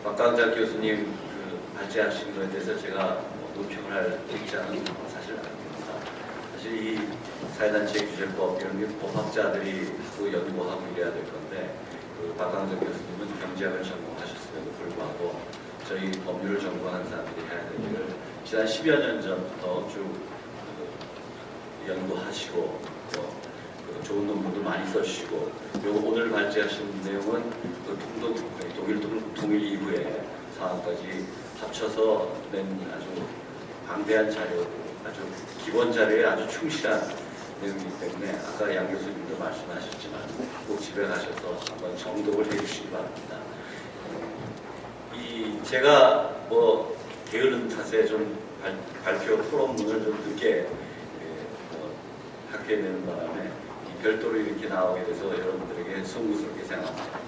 박강자 교수님 발제하신 것에 대해서 제가 논평을 할 입장은 사실 아닙니다. 사실 이 사회단체 규제법 이런 게 법학자들이 연구하고 이래야 될 건데 박강자 교수님은 경제학을 전공하셨음에도 불구하고 저희 법률을 전공하는 사람들이 해야 될 일을 지난 10여 년 전부터 쭉 연구하시고 좋은 논문도 많이 써주시고 오늘 발제하신 내용은 독일 통일 이후에 상황까지 합쳐서 낸 아주 방대한 자료, 아주 기본 자료에 아주 충실한 내용이기 때문에 아까 양 교수님도 말씀하셨지만 꼭 집에 가셔서 한번 정독을 해주시기 바랍니다. 제가 게으른 탓에 좀 발표 토론문을 좀 늦게 학교에 내는 바람에 별도로 이렇게 나오게 돼서 여러분들에게 송구스럽게 생각합니다.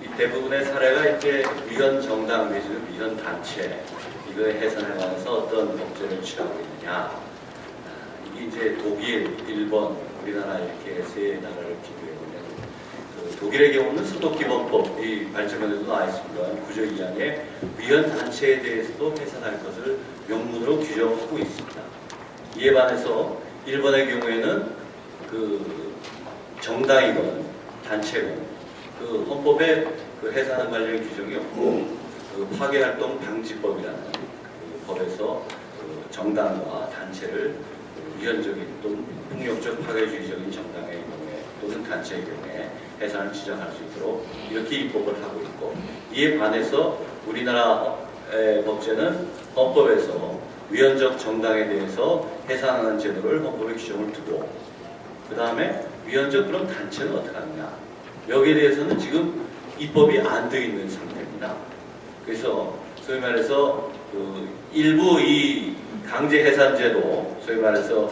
이 대부분의 사례가 이렇게 위헌 정당 내지는 위헌 단체 이거에 해산에 관해서 어떤 법제를 취하고 있느냐. 이게 이제 독일, 일본, 우리나라 이렇게 세 나라를 비교해보면 독일의 경우는 수도기본법이 발제문에도 나와 있습니다. 구조 2항에 위헌 단체에 대해서도 해산할 것을 명문으로 규정하고 있습니다. 이에 반해서 일본의 경우에는 정당이건 단체건 헌법에 해산에 관련 규정이 없고 파괴활동 방지법이라는 법에서 정당과 단체를 위헌적인 또는 폭력적 파괴주의적인 정당의 경우에 또는 단체의 경우에 해산을 지정할 수 있도록 이렇게 입법을 하고 있고, 이에 반해서 우리나라의 법제는 헌법에서 위헌적 정당에 대해서 해산하는 제도를 헌법에 규정을 두고, 그 다음에 위헌적 그런 단체는 어떻게 하느냐, 여기에 대해서는 지금 입법이 안 되어 있는 상태입니다. 그래서 소위 말해서 일부 이 강제 해산제도, 소위 말해서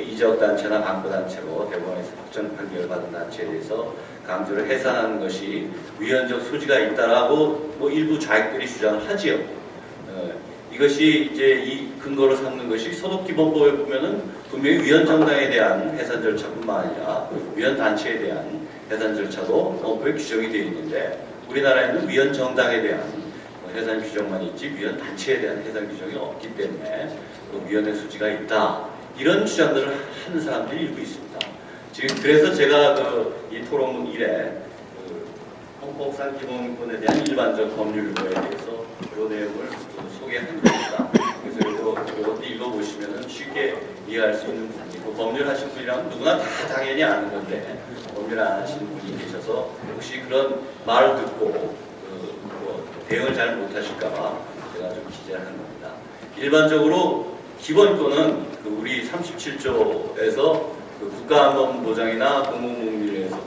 이적단체나 반포단체로 대법원에서 확정 판결을 받은 단체에 대해서 강제로 해산하는 것이 위헌적 소지가 있다라고 일부 좌익들이 주장을 하지요. 이것이 이제 이 근거로 삼는 것이 소득기본법에 보면은 분명히 위헌정당에 대한 해산 절차뿐만 아니라 위헌단체에 대한 해산 절차도 헌법에 규정이 되어 있는데, 우리나라에는 위헌정당에 대한 해산 규정만 있지 위헌단체에 대한 해산 규정이 없기 때문에 위헌의 소지가 있다, 이런 주장들을 하는 사람들이 일부 있습니다. 지금 그래서 제가 이 토론문 1에 헌법상 기본권에 대한 일반적 법률에 대해서 이 내용을 소개한 겁니다. 그래서 이것도 읽어보시면 쉽게 이해할 수 있는 부분이고, 법률 하신 분이라면 누구나 다 당연히 아는 건데 법률 안 하시는 분이 계셔서 혹시 그런 말을 듣고 대응을 잘 못하실까봐 제가 좀 기재를 한 겁니다. 일반적으로 기본권은 우리 37조에서 국가안전보장이나 공공복리에서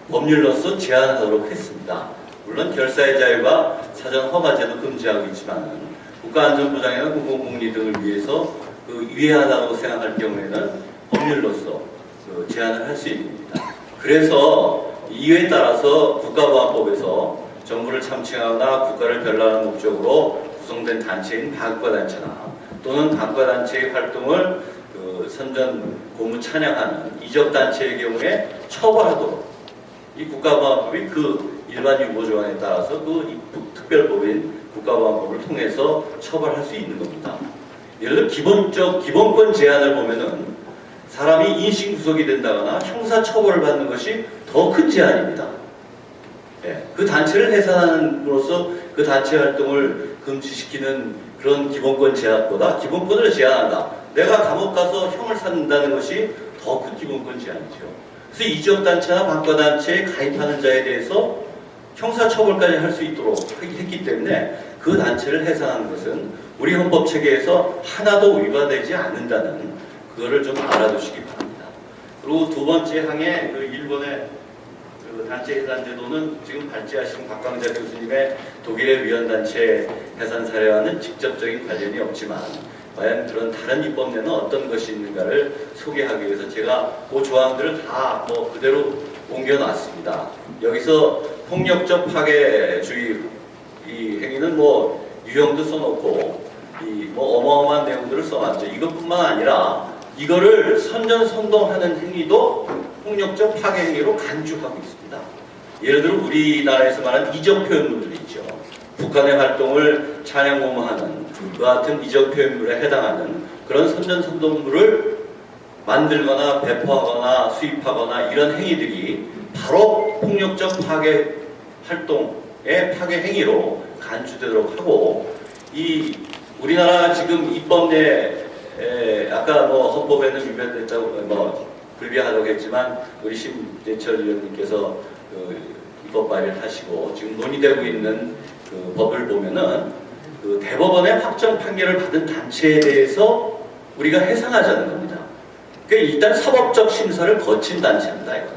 법률로서 제한하도록 했습니다. 물론 결사의 자유가 사전 허가제도 금지하고 있지만 국가안전보장이나 공공복리 등을 위해서 유해하다고 생각할 경우에는 법률로서 제한을 할 수 있습니다. 그래서 이유에 따라서 국가보안법에서 정부를 참칭하거나 국가를 별나하는 목적으로 구성된 단체인 반국가단체나 또는 반국가단체의 활동을 선전 고무 찬양하는 이적단체의 경우에 처벌하도록 이 국가보안법이 일반 유보 조항에 따라서 특별법인 국가보안법을 통해서 처벌할 수 있는 겁니다. 예를 들어 기본권 제한을 보면은 사람이 인신 구속이 된다거나 형사 처벌을 받는 것이 더 큰 제한입니다. 그 단체를 해산함으로써 그 단체 활동을 금지시키는 그런 기본권 제한보다 기본권을 제한한다, 내가 감옥 가서 형을 산다는 것이 더 큰 기본권 제한이죠. 그래서 이적단체나 반과단체에 가입하는 자에 대해서 형사처벌까지 할 수 있도록 했기 때문에 그 단체를 해산하는 것은 우리 헌법 체계에서 하나도 위반되지 않는다는 그거를 좀 알아두시기 바랍니다. 그리고 두 번째 항에 일본의 단체 해산 제도는 지금 발제하신 박강자 교수님의 독일의 위헌단체 해산 사례와는 직접적인 관련이 없지만 과연 그런 다른 입법례는 어떤 것이 있는가를 소개하기 위해서 제가 그 조항들을 다 그대로 옮겨놨습니다. 여기서 폭력적 파괴주의 이 행위는 유형도 써놓고 어마어마한 내용들을 써놨죠. 이것뿐만 아니라 이거를 선전선동하는 행위도 폭력적 파괴 행위로 간주하고 있습니다. 예를 들어 우리나라에서 말하는 이적 표현물들이 있죠. 북한의 활동을 찬양고무하는 그 같은 이적 표현물에 해당하는 그런 선전선동물을 만들거나 배포하거나 수입하거나 이런 행위들이 바로 폭력적 파괴 활동의 파괴 행위로 간주되도록 하고, 이 우리나라 지금 입법 내 아까 뭐 헌법에는 위배됐다고 뭐 불비하다고 했지만 우리 심재철 의원님께서 그 입법 발의를 하시고 지금 논의되고 있는 그 법을 보면은 그 대법원의 확정 판결을 받은 단체에 대해서 우리가 해상하자는 겁니다. 그러니까 일단 사법적 심사를 거친 단체입니다. 이거.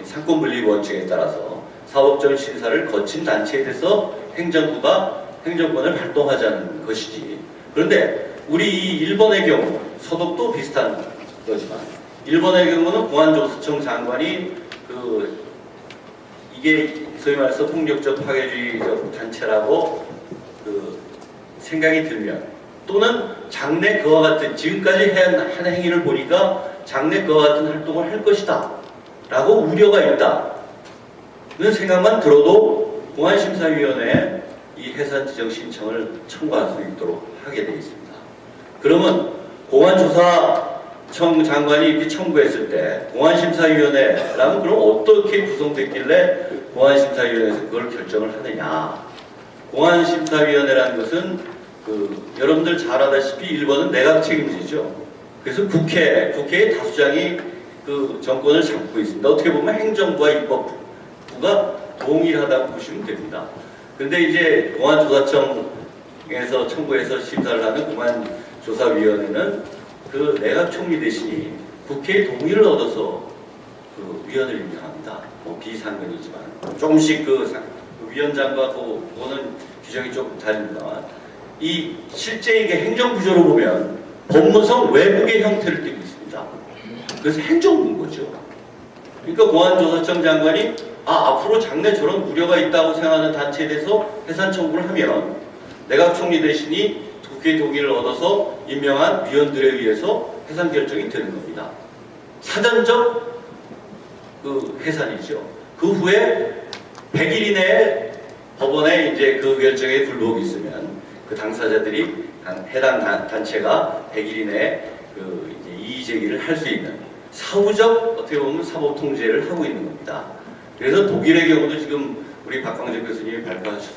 상권분리 원칙에 따라서 사법적 심사를 거친 단체에 대해서 행정부가 행정권을 발동하자는 것이지. 그런데 우리 일본의 경우, 서독도 비슷한 거지만 일본의 경우는 공안조사청 장관이 이게 소위 말해서 폭력적 파괴주의적 단체라고 생각이 들면, 또는 장래 그와 같은 지금까지 한 행위를 보니까 장래 그와 같은 활동을 할 것이다 라고 우려가 있다는 생각만 들어도 공안심사위원회에 이 해산 지정 신청을 청구할 수 있도록 하게 되어 있습니다. 그러면 공안조사청 장관이 이렇게 청구했을 때 공안심사위원회라면 그럼 어떻게 구성됐길래 공안심사위원회에서 그걸 결정을 하느냐. 공안심사위원회라는 것은 여러분들 잘 알다시피 일본은 내각 책임제죠. 그래서 국회의 다수장이 그 정권을 잡고 있습니다. 어떻게 보면 행정부와 입법부가 동일하다고 보시면 됩니다. 그런데 이제 공안조사청에서 청구해서 심사를 하는 공안조사위원회는 그 내각 총리 대신이 국회의 동의를 얻어서 그 위원을 임명합니다. 뭐 비상근이지만 조금씩 그 위원장과 그거는 규정이 조금 다릅니다만, 이 실제 이게 행정구조로 보면 법무성 외국의 형태를 띠고 있습니다. 그래서 행정부인 거죠. 그러니까 공안조사청 장관이 앞으로 장래 저런 우려가 있다고 생각하는 단체에 대해서 해산 청구를 하면 내각 총리 대신이 국회의 동의를 얻어서 임명한 위원들에 의해서 해산 결정이 되는 겁니다. 사전적 해산이죠. 그 후에 100일 이내에 법원에 이제 그 결정에 불복이 있으면 그 당사자들이 해당 단체가 100일 이내에 이제 이의 제기를 할 수 있는 사후적 어떻게 보면 사법 통제를 하고 있는 겁니다. 그래서 독일의 경우도 지금 우리 박광재 교수님이 발표하셔서